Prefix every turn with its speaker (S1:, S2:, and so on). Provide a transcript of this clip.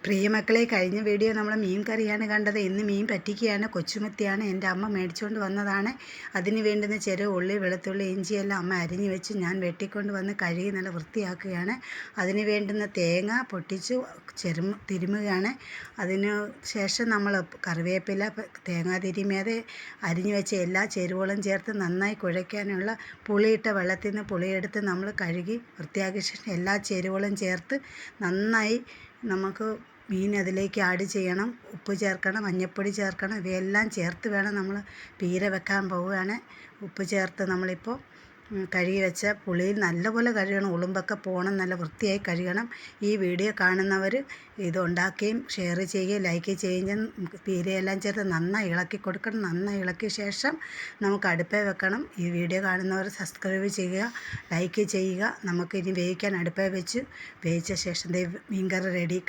S1: പ്രിയമക്കളെ, കഴിഞ്ഞ വീഡിയോ നമ്മൾ മീൻ കറിയാണ് കണ്ടത്. ഇന്ന് മീൻ പറ്റിക്കുകയാണ്. കൊച്ചുമത്തിയാണ്, എൻ്റെ അമ്മ മേടിച്ചുകൊണ്ട് വന്നതാണ്. അതിന് വേണ്ടുന്ന ചെറു ഉള്ളി, വെളുത്തുള്ളി, ഇഞ്ചിയെല്ലാം അമ്മ അരിഞ്ഞു വെച്ച് ഞാൻ വെട്ടിക്കൊണ്ട് വന്ന് കഴുകി നല്ല വൃത്തിയാക്കുകയാണ്. അതിന് വേണ്ടുന്ന തേങ്ങ പൊട്ടിച്ച് തിരുമുകയാണ്. അതിന് ശേഷം നമ്മൾ കറിവേപ്പില, തേങ്ങ തിരുമിയത്, അരിഞ്ഞു വെച്ച എല്ലാ ചേരുവകളും ചേർത്ത് നന്നായി കുഴയ്ക്കാനുള്ള പുളിയിട്ട വെള്ളത്തിൽ നിന്ന് പുളിയെടുത്ത് നമ്മൾ കഴുകി വൃത്തിയാക്കിയ ശേഷം എല്ലാ ചേരുവകളും ചേർത്ത് നന്നായി നമുക്ക് മീൻ അതിലേക്ക് ആഡ് ചെയ്യണം. ഉപ്പ് ചേർക്കണം, മഞ്ഞൾപ്പൊടി ചേർക്കണം. ഇവയെല്ലാം ചേർത്ത് വേണം നമ്മൾ പീര വെക്കാൻ പോവുകയാണ്. ഉപ്പ് ചേർത്ത് നമ്മളിപ്പോൾ കഴുകി വെച്ച പുളിയിൽ നല്ലപോലെ കഴുകണം. ഉളുമ്പൊക്കെ പോകണം, നല്ല വൃത്തിയായി കഴുകണം. ഈ വീഡിയോ കാണുന്നവർ ഇത് ഉണ്ടാക്കുകയും ഷെയർ ചെയ്യുകയും ലൈക്ക് ചെയ്യുകയും പീരയെല്ലാം ചേർത്ത് നന്നായി ഇളക്കി കൊടുക്കണം. നന്നായി ഇളക്കിയ ശേഷം നമുക്ക് അടുപ്പേ വെക്കണം. ഈ വീഡിയോ കാണുന്നവർ സബ്സ്ക്രൈബ് ചെയ്യുക, ലൈക്ക് ചെയ്യുക. നമുക്കിനി വേവിക്കാൻ അടുപ്പേ വെച്ച് വേവിച്ച ശേഷം മീൻകറി റെഡി.